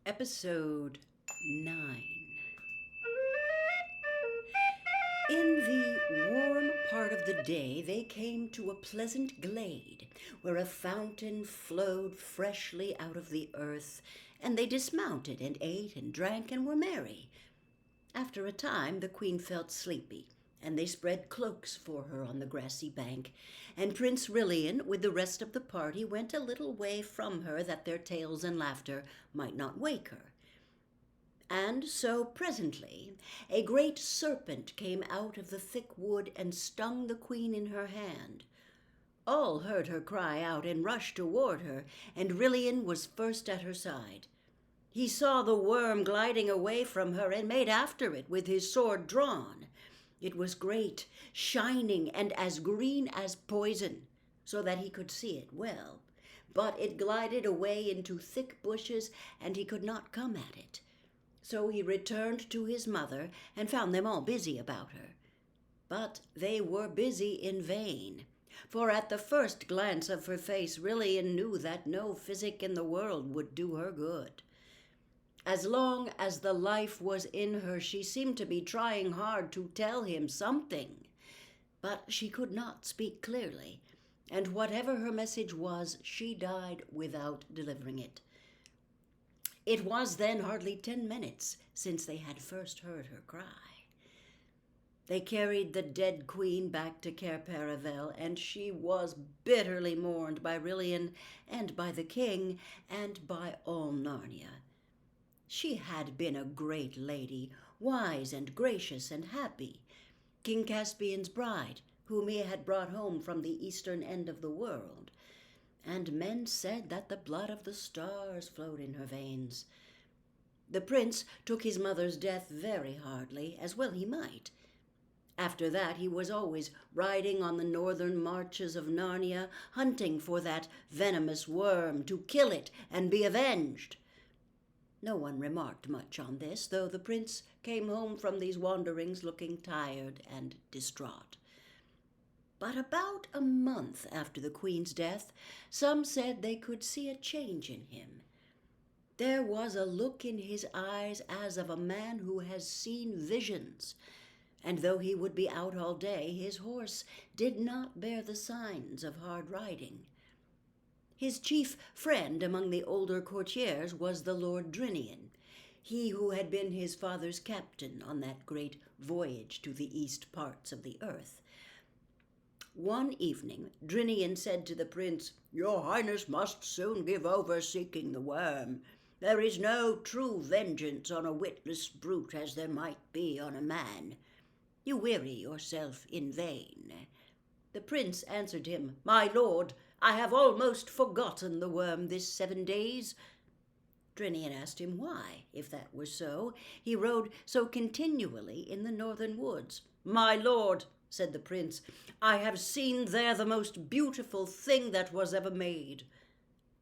Episode 9. In the warm part of the day, they came to a pleasant glade where a fountain flowed freshly out of the earth, and they dismounted and ate and drank and were merry. After a time, the queen felt sleepy, and they spread cloaks for her on the grassy bank, and Prince Lilian, with the rest of the party, went a little way from her that their tales and laughter might not wake her. And so presently a great serpent came out of the thick wood and stung the queen in her hand. All heard her cry out and rushed toward her, and Lilian was first at her side. He saw the worm gliding away from her and made after it with his sword drawn. It was great, shining, and as green as poison, so that he could see it well. But it glided away into thick bushes, and he could not come at it. So he returned to his mother and found them all busy about her. But they were busy in vain, for at the first glance of her face Lilian knew that no physic in the world would do her good. As long as the life was in her, she seemed to be trying hard to tell him something, but she could not speak clearly, and whatever her message was, she died without delivering it. It was then hardly 10 minutes since they had first heard her cry. They carried the dead queen back to Caer and she was bitterly mourned by Lilian and by the king and by all Narnia. She had been a great lady, wise and gracious and happy, King Caspian's bride, whom he had brought home from the eastern end of the world, and men said that the blood of the stars flowed in her veins. The prince took his mother's death very hardly, as well he might. After that he was always riding on the northern marches of Narnia, hunting for that venomous worm to kill it and be avenged. No one remarked much on this, though the prince came home from these wanderings looking tired and distraught. But about a month after the queen's death, some said they could see a change in him. There was a look in his eyes as of a man who has seen visions, and though he would be out all day, his horse did not bear the signs of hard riding. His chief friend among the older courtiers was the Lord Drinian, he who had been his father's captain on that great voyage to the east parts of the earth. One evening, Drinian said to the prince, "Your Highness must soon give over seeking the worm. There is no true vengeance on a witless brute as there might be on a man. You weary yourself in vain." The prince answered him, "My lord, I have almost forgotten the worm this 7 days." Drinian asked him why, if that were so, he rode so continually in the northern woods. "My lord," said the prince, "I have seen there the most beautiful thing that was ever made."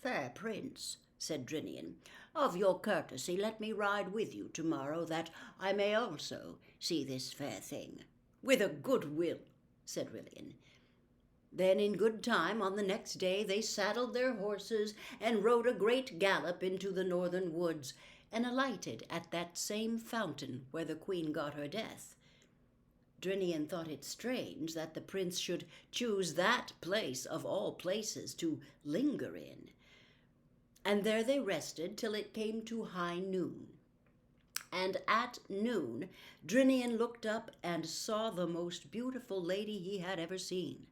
"Fair prince," said Drinian, "of your courtesy let me ride with you tomorrow, that I may also see this fair thing." "With a good will," said Lilian. Then in good time on the next day they saddled their horses and rode a great gallop into the northern woods, and alighted at that same fountain where the queen got her death. Drinian thought it strange that the prince should choose that place of all places to linger in. And there they rested till it came to high noon. And at noon Drinian looked up and saw the most beautiful lady he had ever seen.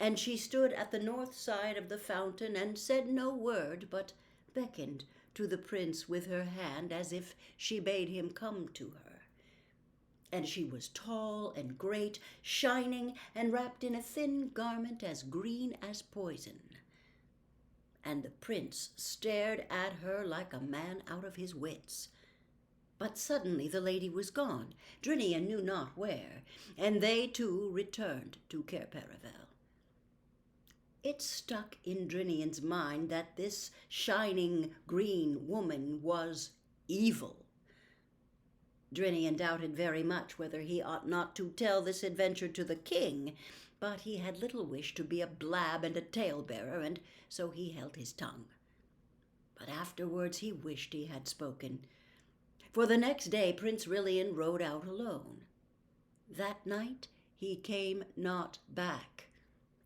And she stood at the north side of the fountain and said no word, but beckoned to the prince with her hand as if she bade him come to her. And she was tall and great, shining, and wrapped in a thin garment as green as poison. And the prince stared at her like a man out of his wits. But suddenly the lady was gone, Drinian knew not where, and they too returned to Caer. It stuck in Drinian's mind that this shining green woman was evil. Drinian doubted very much whether he ought not to tell this adventure to the king, but he had little wish to be a blab and a tale-bearer, and so he held his tongue. But afterwards he wished he had spoken. For the next day Prince Lilian rode out alone. That night he came not back,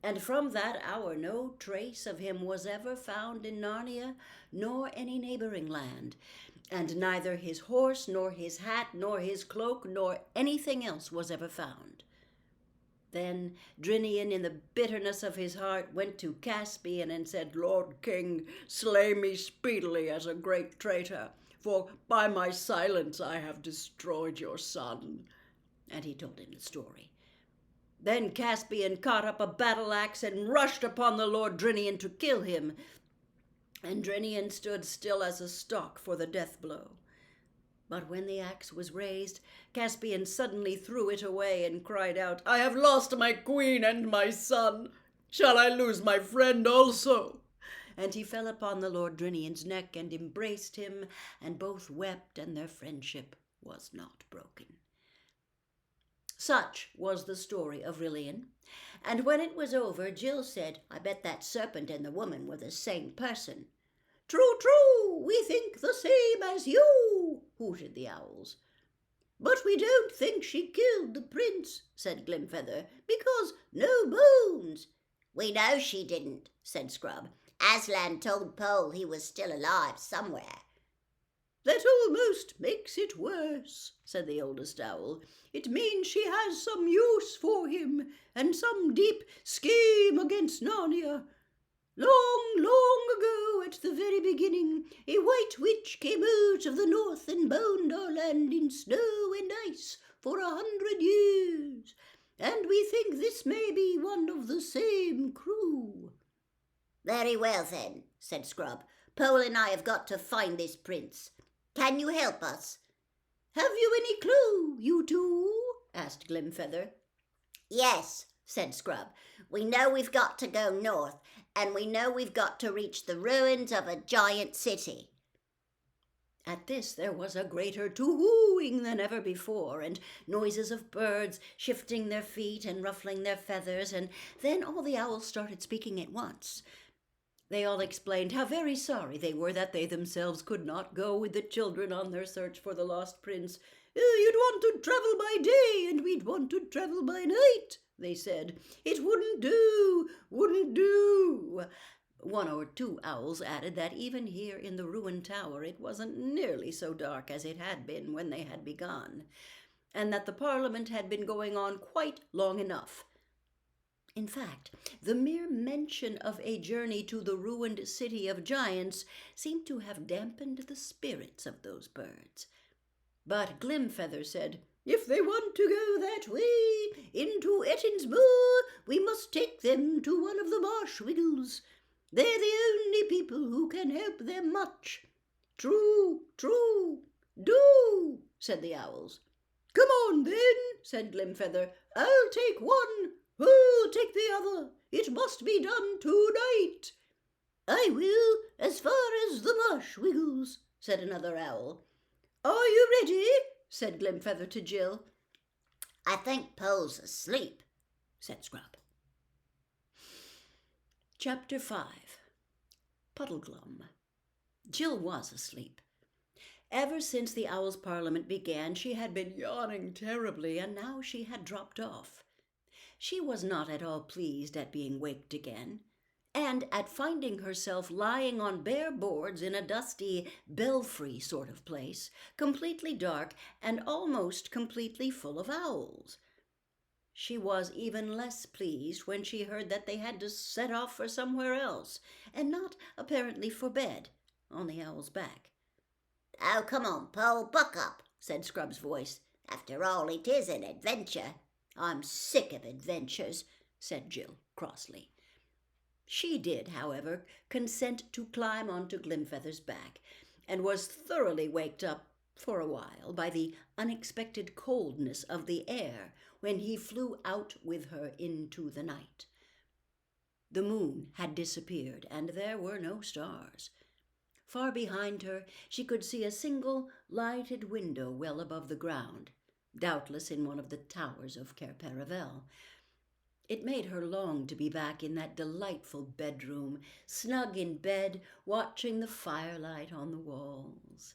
and from that hour no trace of him was ever found in Narnia, nor any neighboring land, and neither his horse, nor his hat, nor his cloak, nor anything else was ever found. Then Drinian, in the bitterness of his heart, went to Caspian and said, "Lord King, slay me speedily as a great traitor, for by my silence I have destroyed your son." And he told him the story. Then Caspian caught up a battle-axe and rushed upon the Lord Drinian to kill him, and Drinian stood still as a stock for the death-blow. But when the axe was raised, Caspian suddenly threw it away and cried out, "I have lost my queen and my son. Shall I lose my friend also?" And he fell upon the Lord Drinian's neck and embraced him, and both wept, and their friendship was not broken. Such was the story of Lilian, and when it was over, Jill said, "I bet that serpent and the woman were the same person." "True, true, we think the same as you," hooted the owls. "But we don't think she killed the prince," said Glimfeather, "because no bones." "We know she didn't," said Scrubb. "Aslan told Pole he was still alive somewhere." "That almost makes it worse," said the oldest owl. "It means she has some use for him, and some deep scheme against Narnia. Long, long ago, at the very beginning, a white witch came out of the north and bound our land in snow and ice for 100 years, and we think this may be one of the same crew." "Very well, then," said Scrubb. "Pole and I have got to find this prince. Can you help us?" "Have you any clue, you two?" asked Glimfeather. "Yes," said Scrubb. "We know we've got to go north, and we know we've got to reach the ruins of a giant city." At this there was a greater to-whooing than ever before, and noises of birds shifting their feet and ruffling their feathers, and then all the owls started speaking at once. They all explained how very sorry they were that they themselves could not go with the children on their search for the lost prince. "You'd want to travel by day, and we'd want to travel by night," they said. "It wouldn't do." One or two owls added that even here in the ruined tower it wasn't nearly so dark as it had been when they had begun, and that the Parliament had been going on quite long enough. In fact, the mere mention of a journey to the ruined city of giants seemed to have dampened the spirits of those birds. But Glimfeather said, "If they want to go that way, into Ettin's Moor, we must take them to one of the Marshwiggles. They're the only people who can help them much." "True, true, do," said the owls. "Come on, then," said Glimfeather. "I'll take one. Who'll take the other? It must be done tonight." "I will, as far as the Marshwiggles," said another owl. "Are you ready?" said Glimfeather to Jill. "I think Pole's asleep," said Scrubb. Chapter 5. Puddleglum. Jill was asleep. Ever since the Owls' Parliament began, she had been yawning terribly, and now she had dropped off. She was not at all pleased at being waked again, and at finding herself lying on bare boards in a dusty belfry sort of place, completely dark and almost completely full of owls. She was even less pleased when she heard that they had to set off for somewhere else, and not apparently for bed, on the owl's back. "Oh, come on, Pole, buck up," said Scrubb's voice. "After all, it is an adventure." "I'm sick of adventures," said Jill crossly. She did, however, consent to climb onto Glimfeather's back, and was thoroughly waked up for a while by the unexpected coldness of the air when he flew out with her into the night. The moon had disappeared, and there were no stars. Far behind her she could see a single lighted window well above the ground, doubtless in one of the towers of Cair Paravel. It made her long to be back in that delightful bedroom, snug in bed, watching the firelight on the walls.